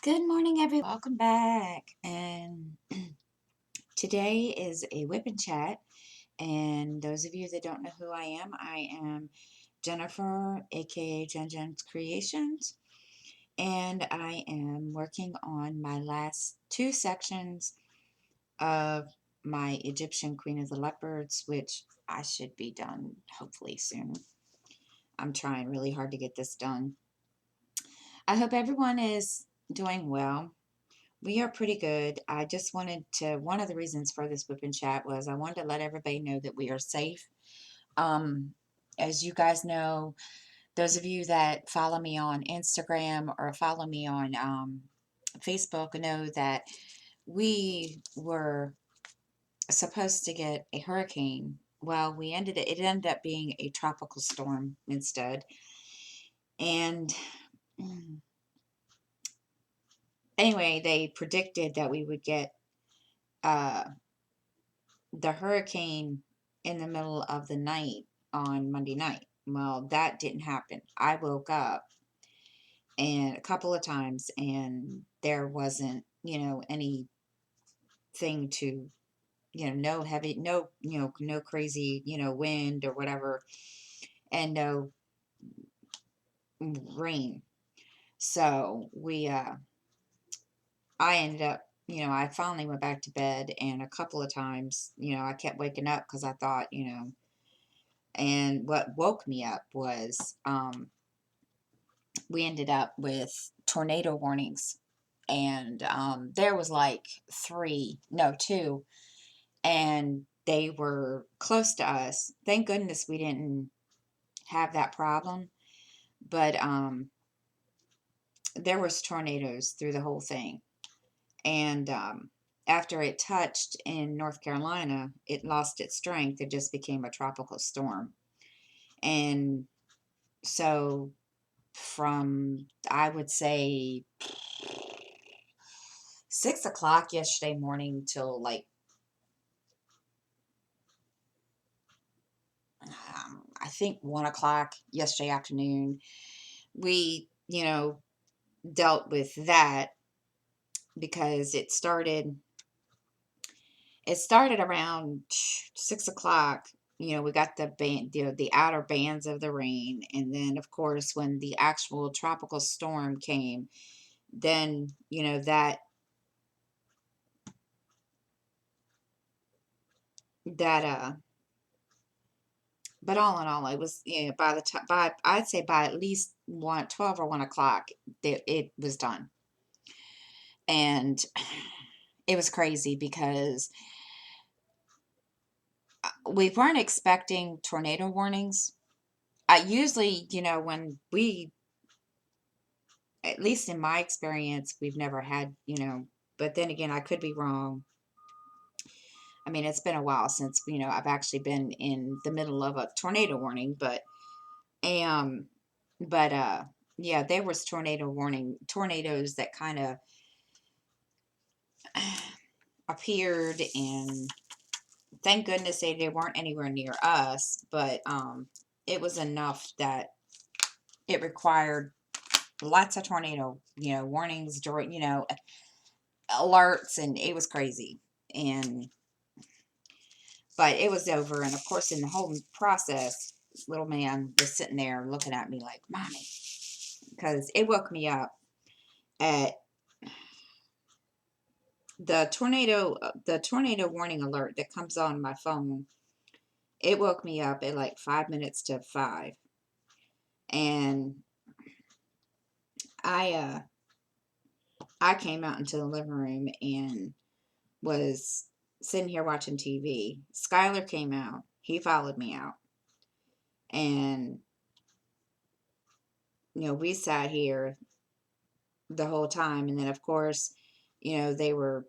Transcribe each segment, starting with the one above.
Good morning, everyone. Welcome back. And today is a Whip and Chat. And those of you that don't know who I am Jennifer, aka Jen Jen's Creations. And I am working on my last two sections of my Egyptian Queen of the Leopards, which I should be done hopefully soon. I'm trying really hard to get this done. I hope everyone is doing well. We are pretty good. I just wanted to, one of the reasons for this whip and chat was I wanted to let everybody know that we are safe. Um, as you guys know, those of you that follow me on Instagram or follow me on Facebook know that we were supposed to get a hurricane. Well, it ended up being a tropical storm instead. And anyway, they predicted that we would get uh, the hurricane in the middle of the night on Monday night. Well, that didn't happen. I woke up and a couple of times and there wasn't, anything to, no heavy, no, no crazy, wind or whatever, and no rain. So I ended up, I finally went back to bed, and a couple of times, I kept waking up because I thought, and what woke me up was we ended up with tornado warnings. And there was like three, no, two, and they were close to us. Thank goodness we didn't have that problem. But there was tornadoes through the whole thing. And after it touched in North Carolina, it lost its strength. It just became a tropical storm. And so from, I would say, 6 o'clock yesterday morning till like I think 1 o'clock yesterday afternoon, we dealt with that because it started around 6 o'clock. We got the band, the outer bands of the rain, and then of course when the actual tropical storm came, then that but all in all, it was, by the time, by I'd say by at least 12 or 1 o'clock, it was done. And it was crazy because we weren't expecting tornado warnings. I usually, when at least in my experience, we've never had, but then again, I could be wrong. I mean, it's been a while since, I've actually been in the middle of a tornado warning, um, but, yeah, there was tornadoes that kind of appeared, and thank goodness they weren't anywhere near us, but, it was enough that it required lots of tornado, warnings during, alerts, and it was crazy. And but it was over, and of course in the whole process, little man was sitting there looking at me like, "Mommy," because it woke me up at the tornado warning alert that comes on my phone. It woke me up at like 5 minutes to 5, and I uh I came out into the living room and was sitting here watching TV. Skylar came out. He followed me out. And, we sat here the whole time. And then, of course, they were,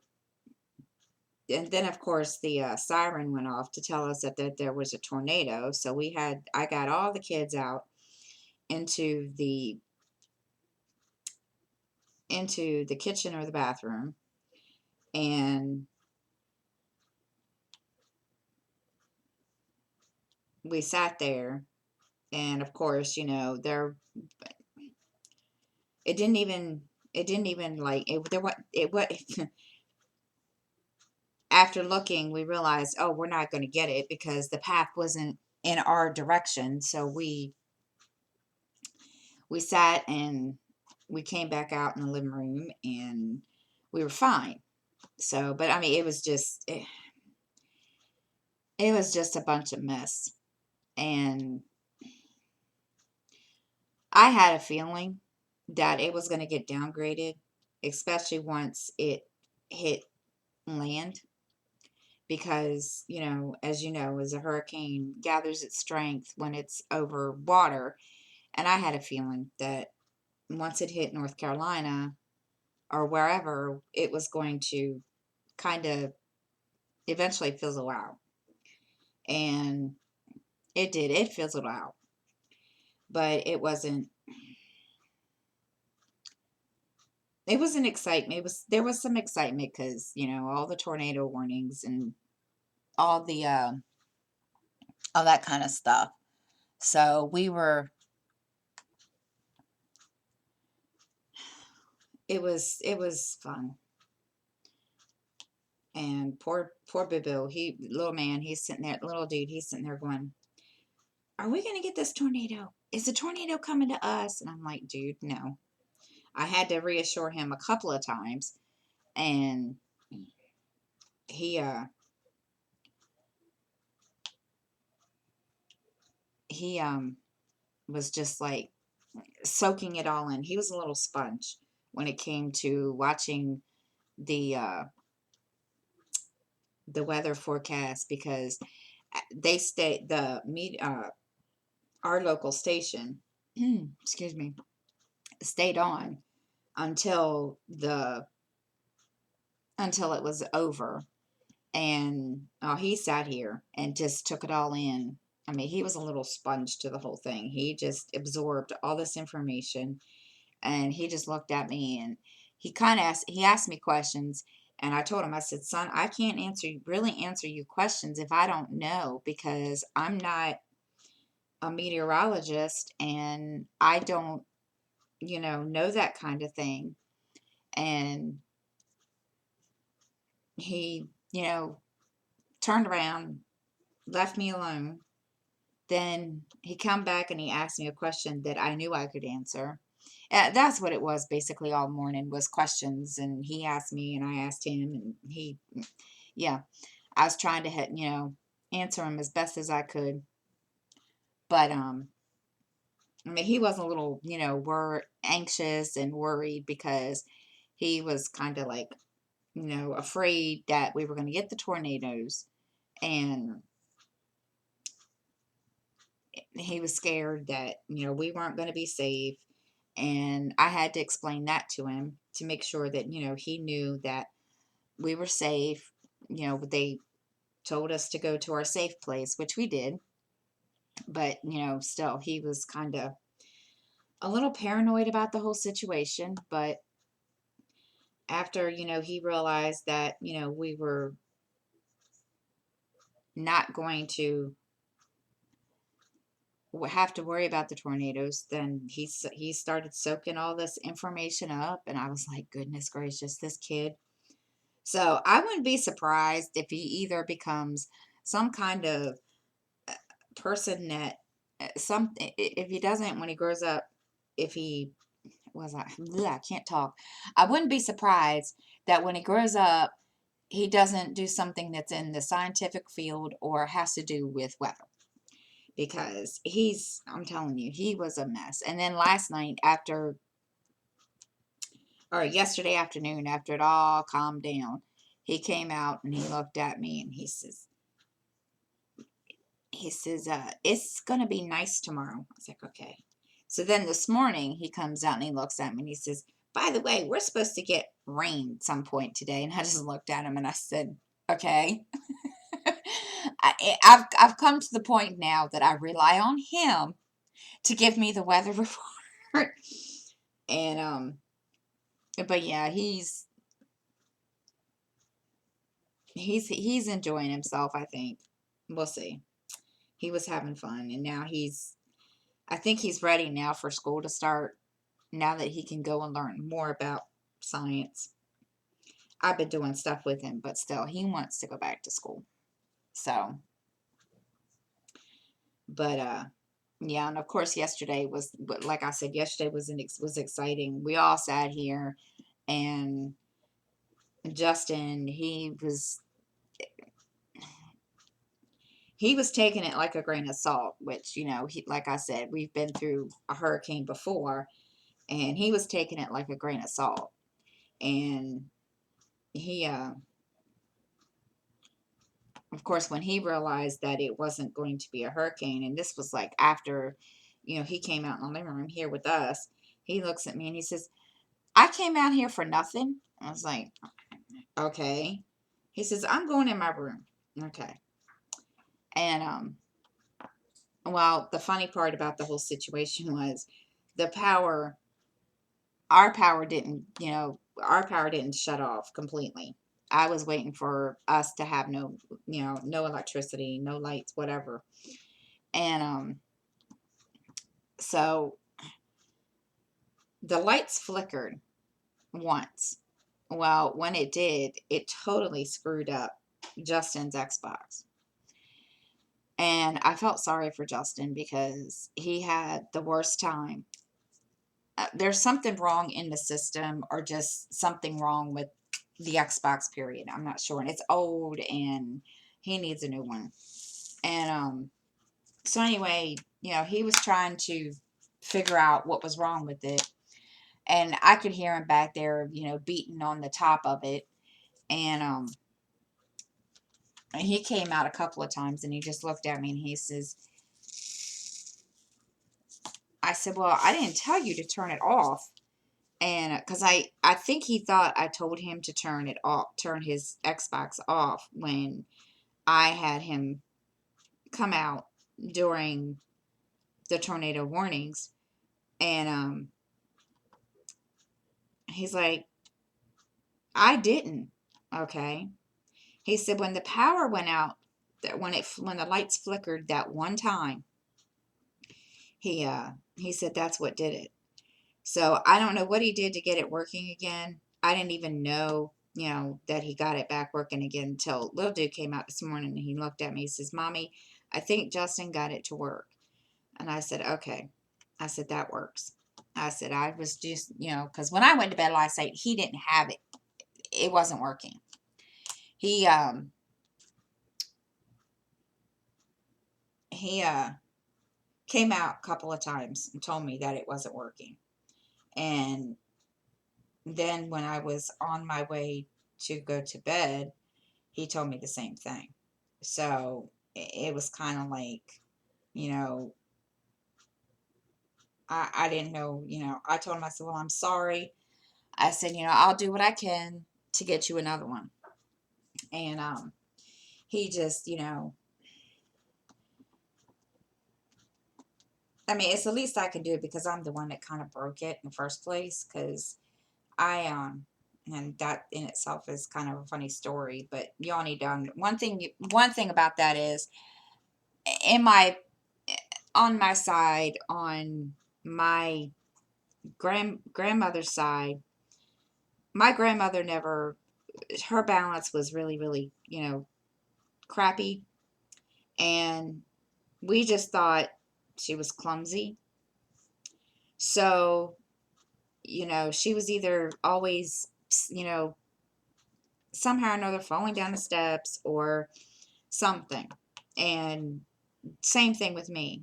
and then, of course, the siren went off to tell us that there was a tornado. So I got all the kids out into the, kitchen or the bathroom. And we sat there. And of course, it didn't even it didn't even like it. There what after looking, we realized, oh, we're not going to get it because the path wasn't in our direction. So we sat and we came back out in the living room and we were fine. So, but I mean, it was just a bunch of mess. And I had a feeling that it was going to get downgraded, especially once it hit land. Because, as you know, as a hurricane gathers its strength when it's over water. And I had a feeling that once it hit North Carolina or wherever, it was going to kind of eventually fizzle out. And it did. It fizzled out. But it was an excitement. There was some excitement because, all the tornado warnings and all the all that kind of stuff. So it was fun. And poor Baboo, little man, he's sitting there, little dude, he's sitting there going, "Are we gonna get this tornado? Is the tornado coming to us?" And I'm like, "Dude, no." I had to reassure him a couple of times, and he uh he was just like soaking it all in. He was a little sponge when it came to watching the uh the weather forecast because they stay the meet our local station excuse me, stayed on until it was over. And he sat here and just took it all in. I mean, he was a little sponge to the whole thing. He just absorbed all this information, and he just looked at me and he asked me questions. And I told him, I said, "Son, I can't really answer you questions if I don't know, because I'm not a meteorologist and I don't, know that kind of thing." And he, turned around, left me alone. Then he come back and he asked me a question that I knew I could answer. That's what it was basically all morning, was questions. And he asked me and I asked him, and yeah, I was trying to answer him as best as I could. But I mean, he was a little, anxious and worried because he was kind of like, afraid that we were going to get the tornadoes, and he was scared that, we weren't going to be safe. And I had to explain that to him to make sure that, he knew that we were safe. They told us to go to our safe place, which we did. But, still, he was kind of a little paranoid about the whole situation. But after, he realized that, we were not going to have to worry about the tornadoes, then he started soaking all this information up. And I was like, goodness gracious, this kid. So I wouldn't be surprised if he either becomes some kind of person that if he doesn't, when he grows up, if he was I can't talk. I wouldn't be surprised that when he grows up, he doesn't do something that's in the scientific field or has to do with weather. Because I'm telling you, he was a mess. And then last night, or yesterday afternoon, after it all calmed down, he came out and he looked at me and he says, "It's going to be nice tomorrow." I was like, "Okay." So then this morning he comes out and he looks at me and he says, "By the way, we're supposed to get rain some point today." And I just looked at him and I said, "Okay." I've come to the point now that I rely on him to give me the weather report. And but yeah, he's enjoying himself, I think. We'll see. He was having fun, and now I think he's ready now for school to start. now that he can go and learn more about science. I've been doing stuff with him, but still, he wants to go back to school. So, but yeah, and of course, yesterday was, like I said, yesterday was exciting. We all sat here, and Justin, he was taking it like a grain of salt, which, like I said, we've been through a hurricane before, and he was taking it like a grain of salt. And he, of course, when he realized that it wasn't going to be a hurricane, and this was like after, he came out in the living room here with us, he looks at me and he says, I came out here for nothing. I was like, okay. He says, I'm going in my room. Okay. And, well, the funny part about the whole situation was the power, our power didn't shut off completely. I was waiting for us to have no electricity, no lights, whatever. And so the lights flickered once. Well, when it did, it totally screwed up Justin's Xbox. And I felt sorry for Justin because he had the worst time. There's something wrong in the system, or just something wrong with the Xbox, period. I'm not sure. And it's old, and he needs a new one. And so anyway, he was trying to figure out what was wrong with it. And I could hear him back there, beating on the top of it. And he came out a couple of times, and he just looked at me and he says, I said, well, I didn't tell you to turn it off. And because I think he thought I told him to turn it off, turn his Xbox off when I had him come out during the tornado warnings. And he's like, I didn't. Okay. He said when the power went out, that when the lights flickered that one time, he said that's what did it. So I don't know what he did to get it working again. I didn't even know, that he got it back working again until little dude came out this morning, and he looked at me. He says, Mommy, I think Justin got it to work. And I said, okay. I said, that works. I said, I was just, because when I went to bed last night, he didn't have it. It wasn't working. He, he, came out a couple of times and told me that it wasn't working. And then when I was on my way to go to bed, he told me the same thing. So it was kind of like, you know, I didn't know, I told him, I said, well, I'm sorry. I said, I'll do what I can to get you another one. And he just, I mean, it's the least I can do because I'm the one that kind of broke it in the first place. Because and that in itself is kind of a funny story. But y'all need to one thing about that is, in my on my side, on my grandmother's side, my grandmother never, her balance was really, really, crappy. And we just thought she was clumsy. So, she was either always, somehow or another falling down the steps or something. And same thing with me.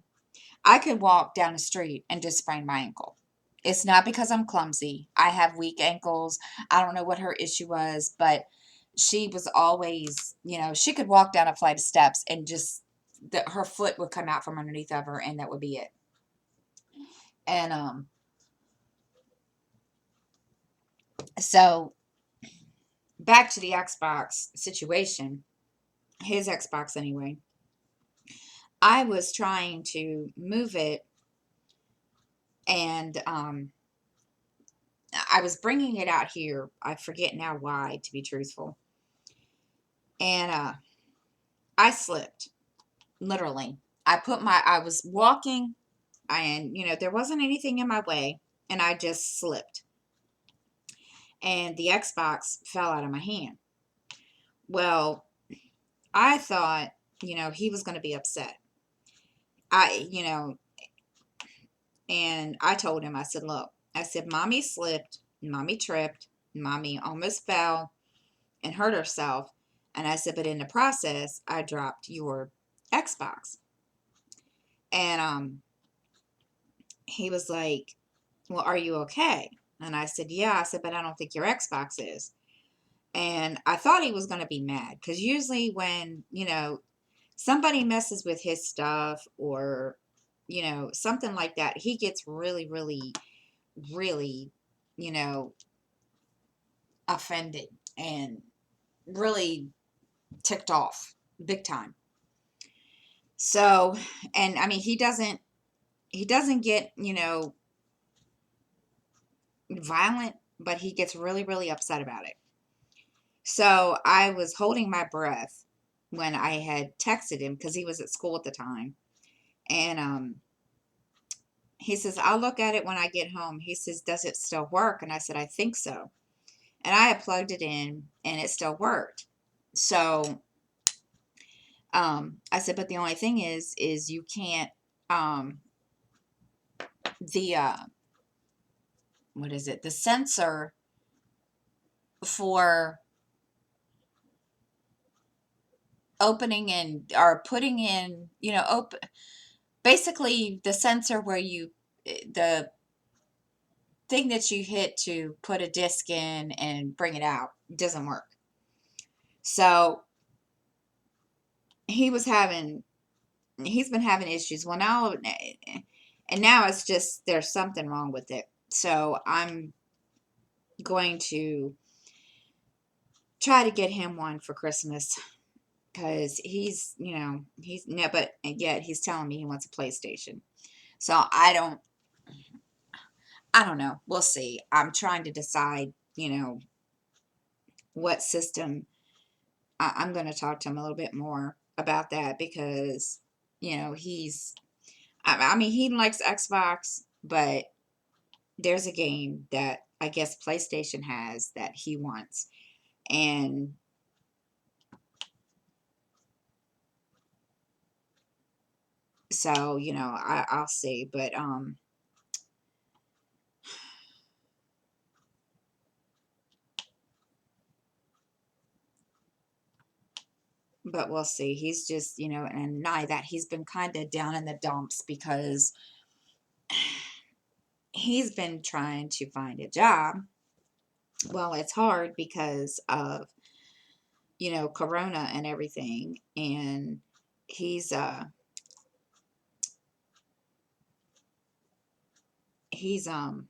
I could walk down the street and just sprain my ankle. It's not because I'm clumsy. I have weak ankles. I don't know what her issue was, but she was always, she could walk down a flight of steps and just her foot would come out from underneath of her, and that would be it. And so back to the Xbox situation, his Xbox anyway. I was trying to move it, and I was bringing it out here. I forget now why, to be truthful. And I slipped, literally. I was walking, and there wasn't anything in my way. and I just slipped. And the Xbox fell out of my hand. Well, I thought, he was going to be upset. I and I told him, I said, look, I said, mommy slipped, mommy tripped, mommy almost fell and hurt herself. And I said, but in the process, I dropped your Xbox. And he was like, well, are you okay? And I said, yeah. I said, but I don't think your Xbox is. And I thought he was going to be mad because usually when, somebody messes with his stuff or, something like that, he gets really, really, really, you know, offended and really ticked off big time. So, and I mean, he doesn't get, violent, but he gets really, really upset about it. So I was holding my breath when I had texted him because he was at school at the time. And he says, I'll look at it when I get home. He says, does it still work? And I said, I think so. And I had plugged it in and it still worked. So I said, but the only thing is you can't, the, what is it? The sensor for opening and or putting in, basically the sensor where the thing that you hit to put a disc in and bring it out doesn't work. So he's been having issues. Well, now, and now it's just, there's something wrong with it. So I'm going to try to get him one for Christmas because he's no, but yet he's telling me he wants a PlayStation. So I don't know. We'll see. I'm trying to decide, what system. I'm going to talk to him a little bit more about that because, I mean, he likes Xbox, but there's a game that I guess PlayStation has that he wants. And so, I'll see. But we'll see. He's just, and nigh that he's been kind of down in the dumps because he's been trying to find a job. Well, it's hard because of, Corona and everything. And he's, uh, he's, um,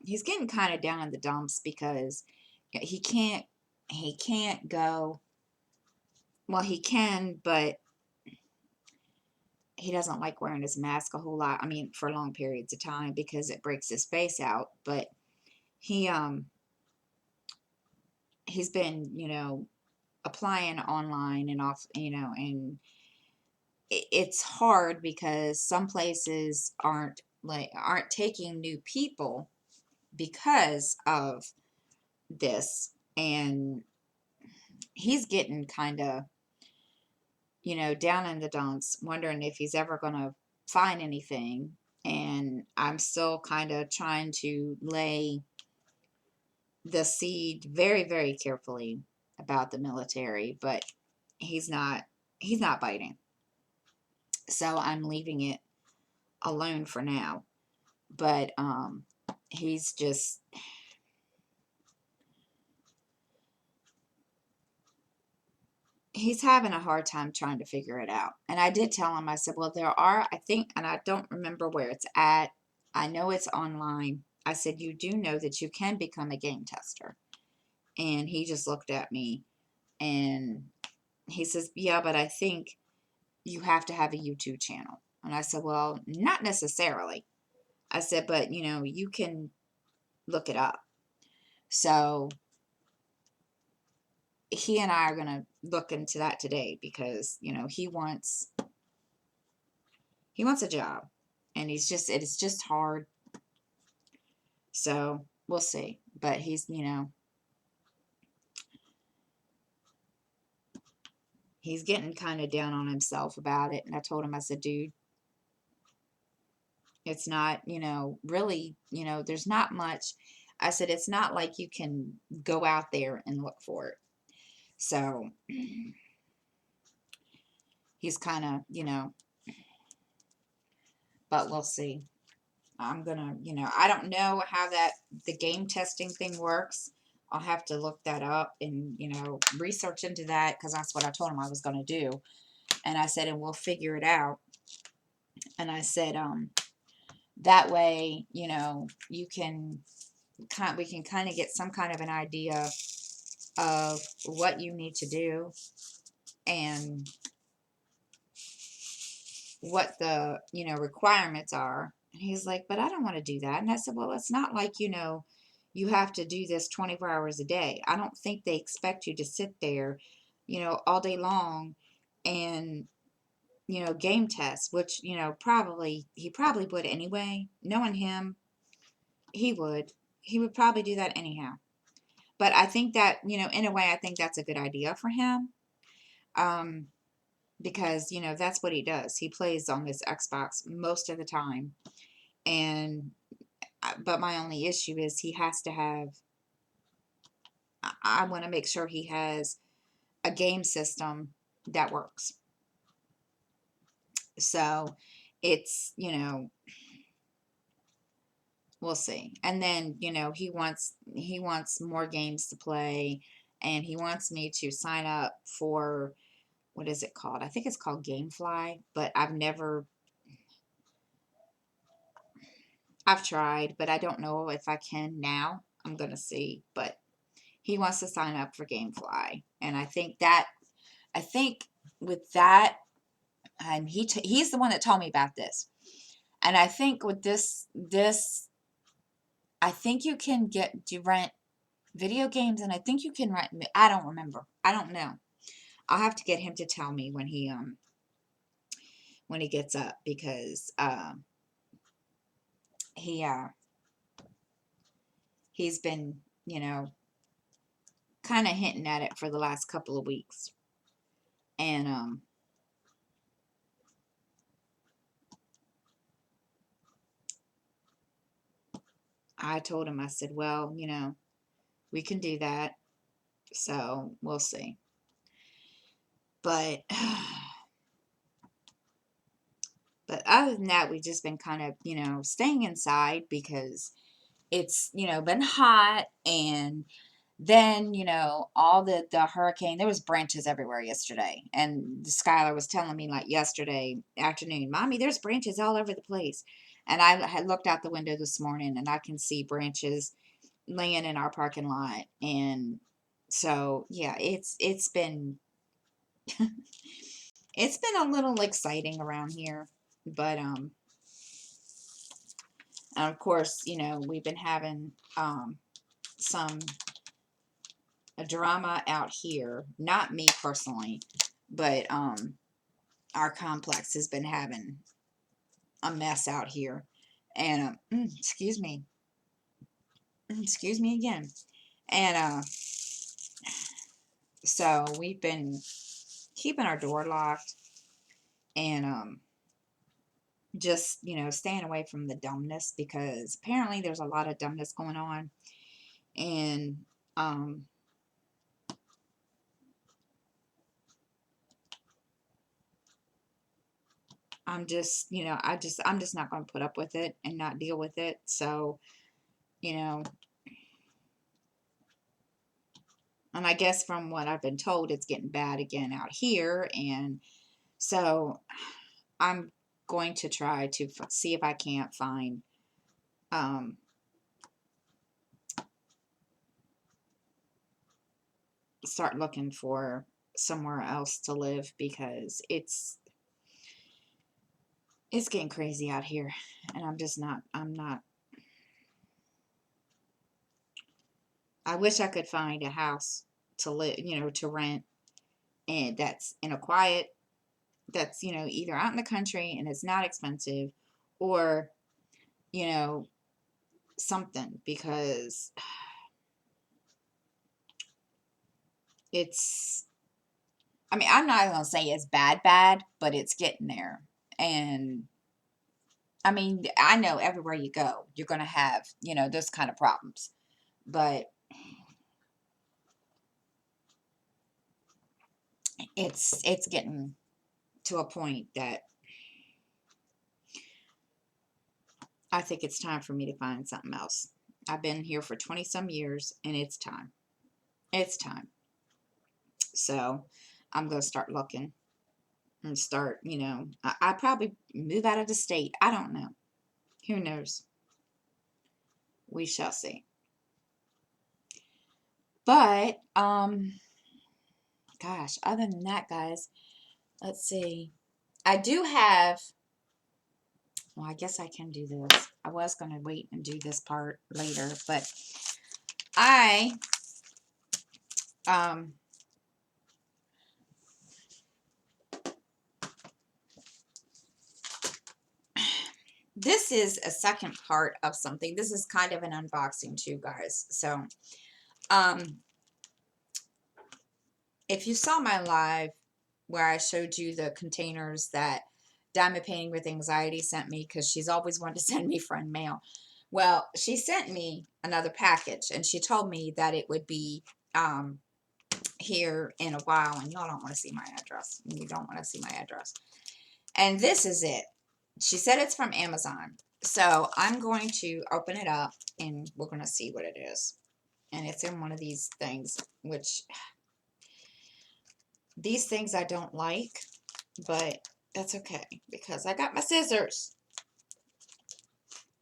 he's getting kind of down in the dumps because he can't go. Well, he can, but he doesn't like wearing his mask a whole lot. I mean, for long periods of time because it breaks his face out. But he he's been, applying online and off, and it's hard because some places aren't taking new people because of this, and he's getting kind of, down in the dumps, wondering if he's ever going to find anything. And I'm still kind of trying to lay the seed very, very carefully about the military, but he's not biting. So I'm leaving it alone for now. But he's just he's having a hard time trying to figure it out. And I did tell him, I said, well, there are, I think, and I don't remember where it's at. I know it's online. I said, you do know that you can become a game tester. And he just looked at me and he says, yeah, but I think you have to have a YouTube channel. And I said, well, not necessarily. I said, but you can look it up. So he and I are going to look into that today because, he wants a job, and it's just hard So we'll see. But he's, he's getting kind of down on himself about it. And I told him, I said, dude, it's not, really, there's not much. I said, it's not like you can go out there and look for it. So he's kind of, but we'll see. I'm gonna, I don't know how the game testing thing works. I'll have to look that up and, research into that, because that's what I told him I was going to do. And I said, and we'll figure it out. And I said, that way, you can we can kind of get some kind of an idea of what you need to do and what the, requirements are. And he's like, but I don't want to do that. And I said, well, it's not like, you have to do this 24 hours a day. I don't think they expect you to sit there, all day long and, game test, which, he probably would anyway. Knowing him, he would. He would probably do that anyhow. But I think that, in a way, I think that's a good idea for him. Because, that's what he does. He plays on this Xbox most of the time. And, but my only issue is he has to have, I want to make sure he has a game system that works. So it's, we'll see. And then, he wants more games to play, and he wants me to sign up for, what is it called? I think it's called Gamefly, but I've tried, but I don't know if I can now. I'm going to see, but he wants to sign up for Gamefly. And I think with that, and he's the one that told me about this. And I think with this, I think you can rent video games, and I think you can rent, I don't remember. I don't know. I'll have to get him to tell me when he gets up, because he he's been, kind of hinting at it for the last couple of weeks. And I told him, I said, well, we can do that. So we'll see. But but other than that, we've just been kind of, staying inside, because it's, been hot. And then, all the hurricane, there was branches everywhere yesterday. And Skylar was telling me, like, yesterday afternoon, Mommy, there's branches all over the place. And I had looked out the window this morning, and I can see branches laying in our parking lot. And so, yeah, it's been it's been a little exciting around here. But and of course, we've been having some a drama out here. Not me personally, but our complex has been having a mess out here. And excuse me again. And so we've been keeping our door locked, and just, staying away from the dumbness, because apparently there's a lot of dumbness going on. And I'm just, I'm just not going to put up with it and not deal with it. So, you know, and I guess from what I've been told, it's getting bad again out here. And so I'm going to try to see if I can't find, um, start looking for somewhere else to live, because it's getting crazy out here. And I'm not, I wish I could find a house to live, to rent, and that's in a quiet, that's, either out in the country and it's not expensive, or, you know, something, because it's, I mean, I'm not going to say it's bad, but it's getting there. And I mean, I know everywhere you go, you're going to have, you know, those kind of problems. But it's getting to a point that I think it's time for me to find something else. I've been here for 20 some years, and it's time. It's time. So I'm going to start looking and start, you know, I probably move out of the state. I don't know. Who knows? We shall see. But, gosh, other than that, guys, let's see. I do have, well, I guess I can do this. I was going to wait and do this part later, but I, this is a second part of something. This is kind of an unboxing too, guys. So, if you saw my live where I showed you the containers that Diamond Painting with Anxiety sent me, because she's always wanted to send me friend mail. Well, she sent me another package, and she told me that it would be here in a while, and y'all don't want to see my address. You don't want to see my address. And this is it. She said it's from Amazon. So I'm going to open it up, and we're going to see what it is. And it's in one of these things, which these things I don't like, but that's okay, because I got my scissors.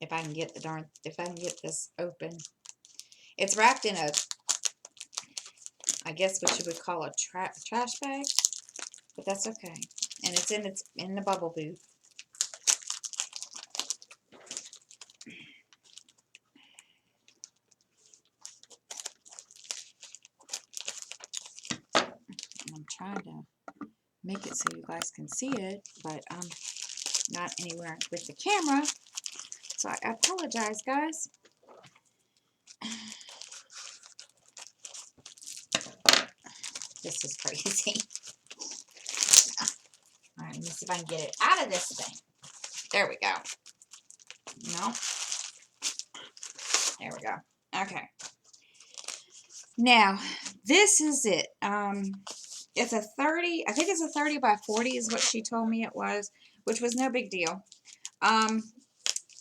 If I can get if I can get this open. It's wrapped in a, I guess what you would call a trash bag, but that's okay. And it's in the bubble booth. I'm trying to make it so you guys can see it, but I'm not anywhere with the camera, so I apologize, guys. This is crazy. All right, let me see if I can get it out of this thing. There we go. No. There we go. Okay. Now, this is it. It's a 30, I think it's a 30 by 40 is what she told me it was, which was no big deal.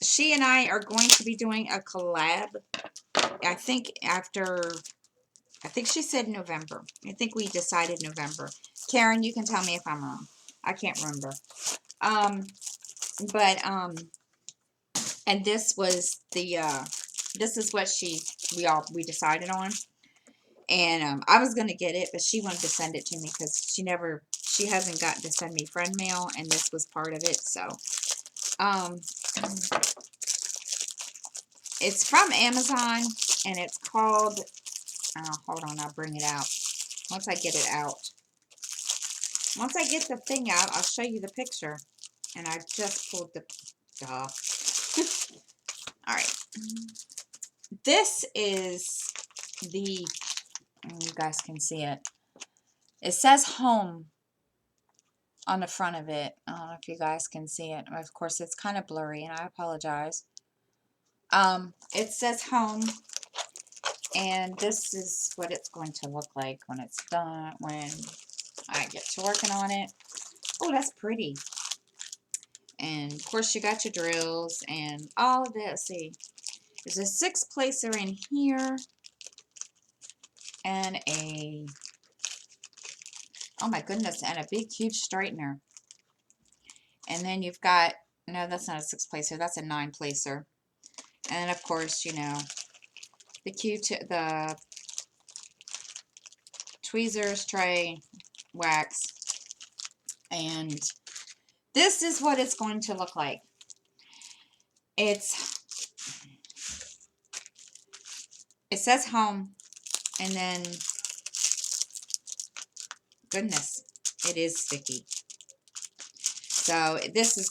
She and I are going to be doing a collab, I think she said November. I think we decided November. Karen, you can tell me if I'm wrong. I can't remember. And this was the, this is what we decided on. And I was going to get it, but she wanted to send it to me because she hasn't gotten to send me friend mail, and this was part of it. So, it's from Amazon, and it's called, hold on, I'll bring it out. Once I get it out. Once I get the thing out, I'll show you the picture. And I just pulled the, all right. This is the, you guys can see it. It says home on the front of it. I don't know if you guys can see it. Of course, it's kind of blurry, and I apologize. It says home, and this is what it's going to look like when it's done, when I get to working on it. Oh, that's pretty. And of course, you got your drills and all of that. See, there's a 6-placer in here, and a, oh my goodness, and a big huge straightener. And then you've got, no, that's not a 6-placer, that's a 9-placer. And of course, you know, the tweezers, tray, wax, and this is what it's going to look like. It says home, and then, goodness, it is sticky. So this is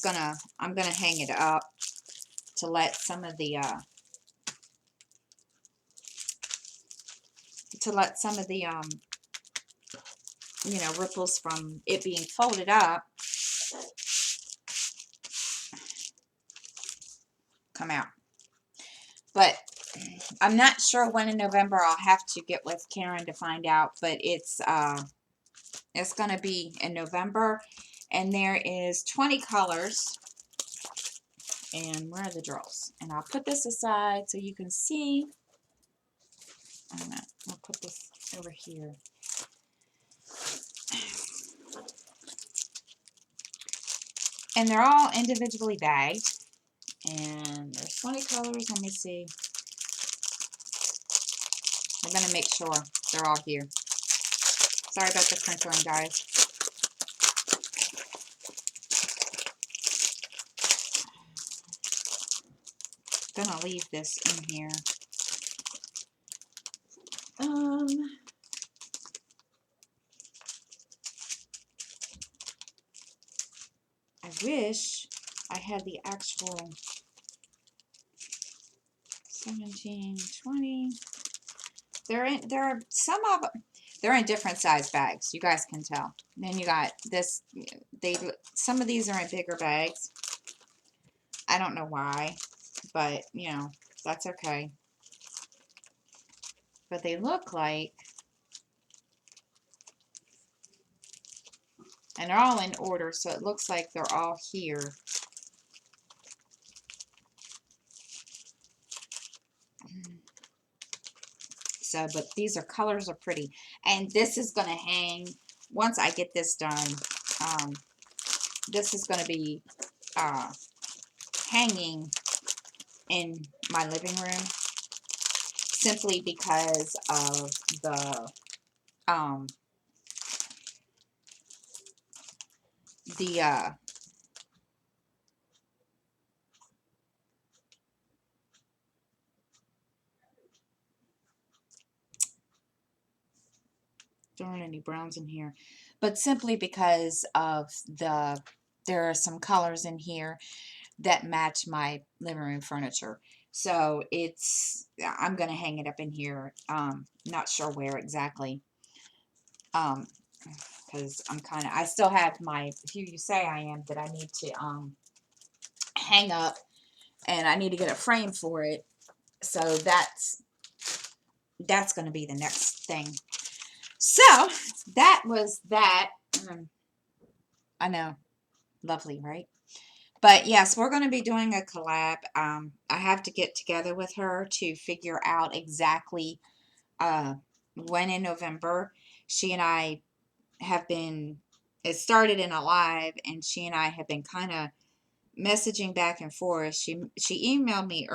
I'm gonna hang it up to let some of the to let some of the, you know, ripples from it being folded up come out. But I'm not sure when in November. I'll have to get with Karen to find out, but it's going to be in November, and there is 20 colors. And where are the drills? And I'll put this aside so you can see. I don't know. I'll put this over here. And they're all individually bagged. And there's 20 colors. Let me see. I'm going to make sure they're all here. Sorry about the crinkling, guys. I'm going to leave this in here. I wish I had the actual 17, 20. They're in different size bags. You guys can tell. Then you got this. Some of these are in bigger bags. I don't know why, but you know, that's okay. But they look like, and they're all in order, so it looks like they're all here. So, but these colors are pretty. And this is going to hang, once I get this done, this is going to be hanging in my living room, simply because of the, there aren't any browns in here, but simply because of there are some colors in here that match my living room furniture. So I'm going to hang it up in here. Not sure where exactly. Because I still have my Here You Say I Am that I need to hang up, and I need to get a frame for it. So that's going to be the next thing. So that was that. I know, lovely, right? But yes, we're going to be doing a collab. I have to get together with her to figure out exactly when in November. She and I have been, it started in a live, and she and I have been kind of messaging back and forth. She emailed me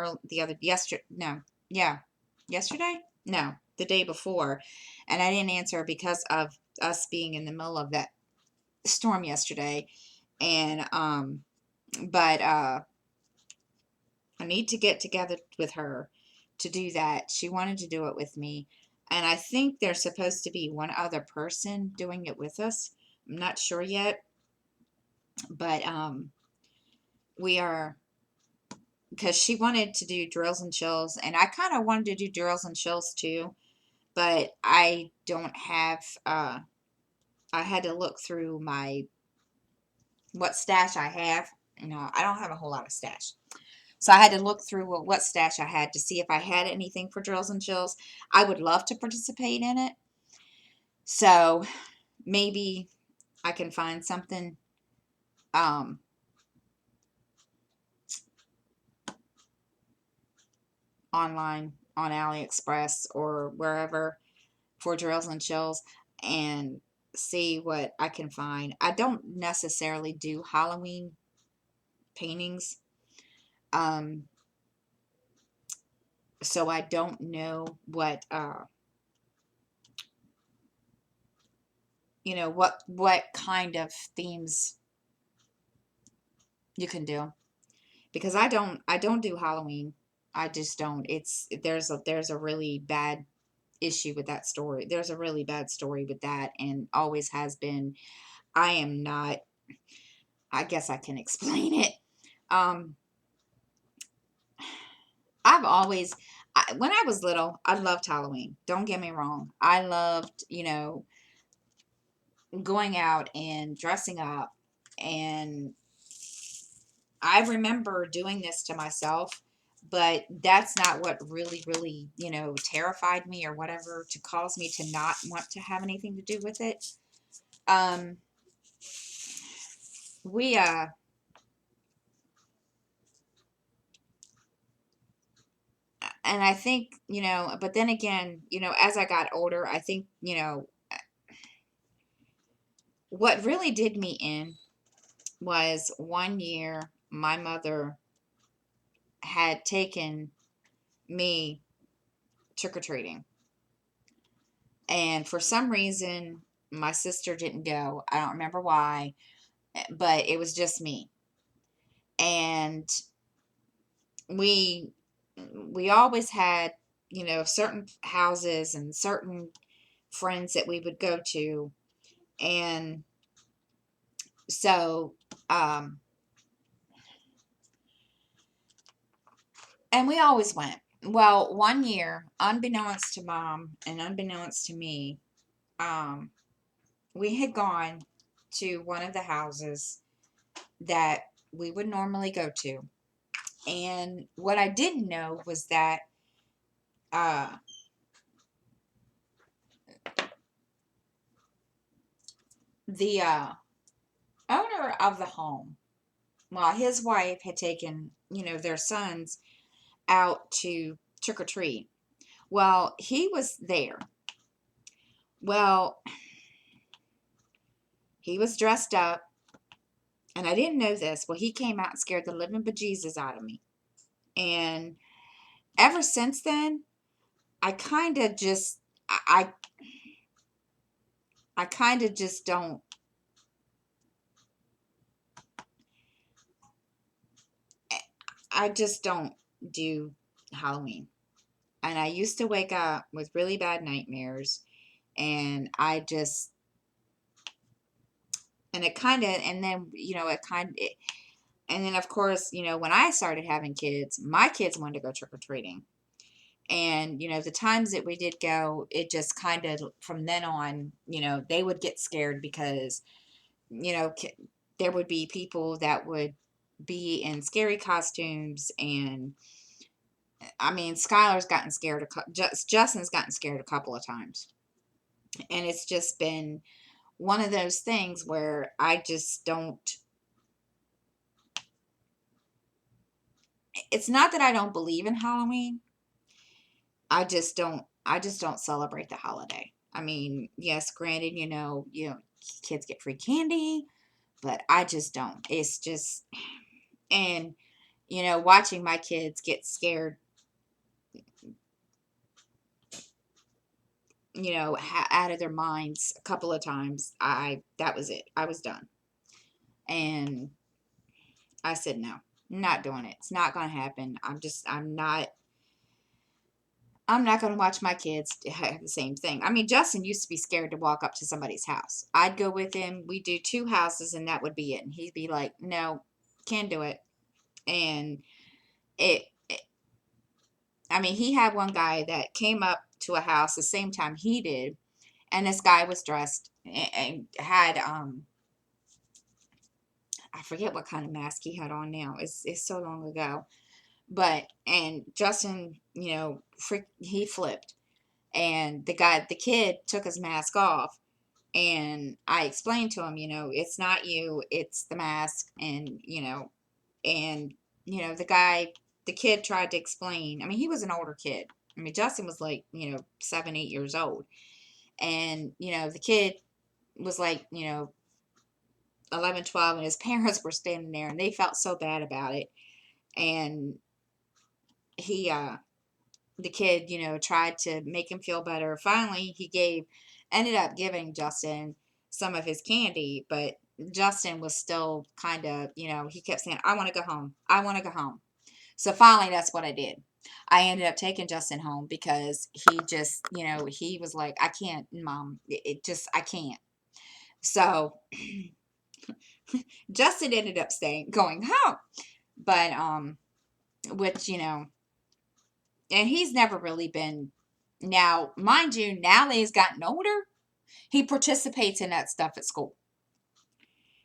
yesterday? No, the day before, and I didn't answer because of us being in the middle of that storm yesterday. And but I need to get together with her to do that. She wanted to do it with me, and I think there's supposed to be one other person doing it with us. I'm not sure yet, but we are, because she wanted to do drills and chills, and I kind of wanted to do drills and chills too, but I don't have, I had to look through what stash I have. You know, I don't have a whole lot of stash. So I had to look through what stash I had to see if I had anything for drills and chills. I would love to participate in it. So maybe I can find something online on AliExpress or wherever for drills and chills, and see what I can find. I don't necessarily do Halloween paintings. So I don't know what you know, what kind of themes you can do, because I don't do Halloween. I just don't. There's a really bad issue with that story. There's a really bad story with that, and always has been. I am not, I guess I can explain it. Um I've always, when I was little, I loved Halloween. Don't get me wrong. I loved, going out and dressing up. And I remember doing this to myself, but that's not what really, really, terrified me or whatever to cause me to not want to have anything to do with it. Um, we, and I think, but then again, as I got older, I think, what really did me in was one year my mother had taken me trick or treating. And for some reason, my sister didn't go. I don't remember why, but it was just me. And we we always had, certain houses and certain friends that we would go to. And so and we always went. Well, one year, unbeknownst to mom and unbeknownst to me, um, we had gone to one of the houses that we would normally go to. And what I didn't know was that uh, the owner of the home, well, his wife had taken, their sons out to trick or treat. Well, he was there. Well, he was dressed up, and I didn't know this. Well, he came out and scared the living bejesus out of me. And ever since then, I kind of just, I kind of just don't, I just don't do Halloween. And I used to wake up with really bad nightmares, and I just, and it kind of, and then, and then of course, when I started having kids, my kids wanted to go trick or treating. And, the times that we did go, it just kind of, from then on, they would get scared because, there would be people that would be in scary costumes. And I mean, Skylar's gotten scared, Justin's gotten scared a couple of times. And it's just been one of those things where I just don't, it's not that I don't believe in Halloween. I just don't celebrate the holiday. I mean, yes, granted, kids get free candy, but I just don't. It's just, and watching my kids get scared, out of their minds a couple of times, that was it. I was done. And I said no. I'm not doing it. It's not going to happen. I'm not going to watch my kids have the same thing. I mean, Justin used to be scared to walk up to somebody's house. I'd go with him. We'd do two houses and that would be it. And he'd be like, no, can't do it. And it, I mean, he had one guy that came up to a house the same time he did. And this guy was dressed and had, I forget what kind of mask he had on now. It's so long ago. And Justin, he flipped. And the kid took his mask off. And I explained to him, it's not you, it's the mask. And, the kid tried to explain. I mean, he was an older kid. I mean, Justin was like, 7, 8 years old. And, the kid was like, 11, 12, and his parents were standing there and they felt so bad about it. And he, the kid, tried to make him feel better. Finally, ended up giving Justin some of his candy, but Justin was still kind of, he kept saying, I want to go home. I want to go home. So finally, that's what I did. I ended up taking Justin home because he just, he was like, I can't, mom, it just, I can't. So Justin ended up going home, but, which, And he's never really been, now, mind you, now that he's gotten older, he participates in that stuff at school.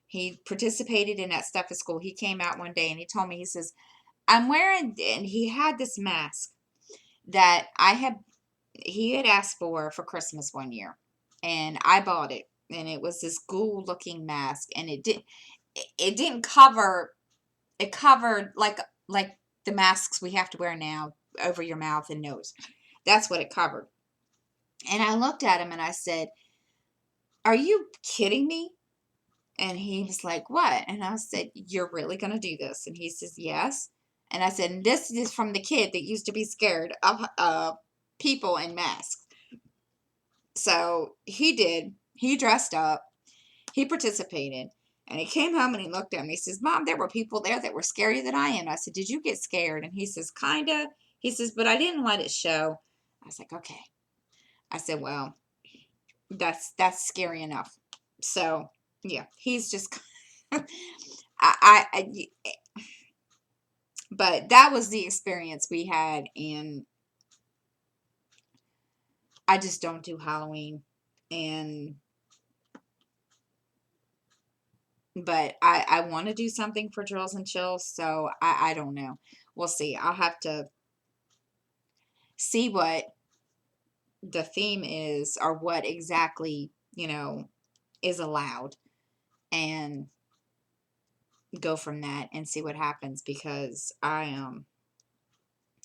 He participated in that stuff at school. He came out one day and he told me, he says, I'm wearing, and he had this mask that he had asked for Christmas one year. And I bought it. And it was this ghoul looking mask. And it didn't cover, it covered like the masks we have to wear now over your mouth and nose. That's what it covered. And I looked at him and I said, are you kidding me? And he was like, what? And I said, you're really going to do this? And he says, yes. And I said, this is from the kid that used to be scared of people in masks. So he did. He dressed up. He participated. And he came home and he looked at me. He says, Mom, there were people there that were scarier than I am. I said, did you get scared? And he says, kinda. He says, but I didn't let it show. I was like, okay. I said, well, that's scary enough. So yeah, he's just I but that was the experience we had, and I just don't do Halloween. And but I want to do something for Drills and Chills, so I don't know. We'll see. I'll have to see what the theme is, or what exactly, is allowed, and go from that and see what happens, because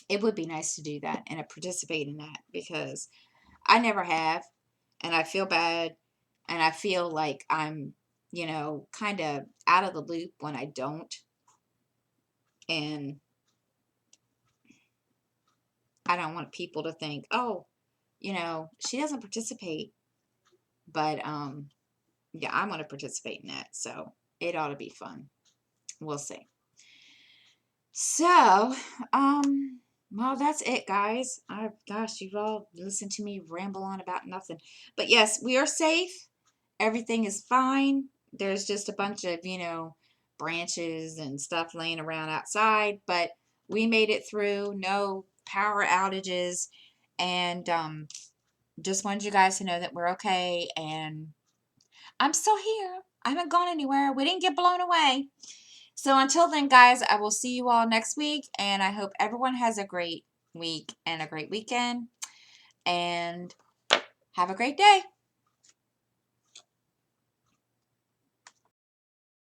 it would be nice to do that and participate in that, because I never have, and I feel bad, and I feel like I'm, kind of out of the loop when I don't, and I don't want people to think, oh, she doesn't participate, but yeah, I want to participate in that, so it ought to be fun. We'll see. So, well, that's it, guys. Gosh, you've all listened to me ramble on about nothing. But yes, we are safe. Everything is fine. There's just a bunch of, branches and stuff laying around outside, but we made it through. No power outages, and just wanted you guys to know that we're okay, and I'm still here. I haven't gone anywhere. We didn't get blown away. So until then, guys, I will see you all next week, and I hope everyone has a great week and a great weekend, and have a great day.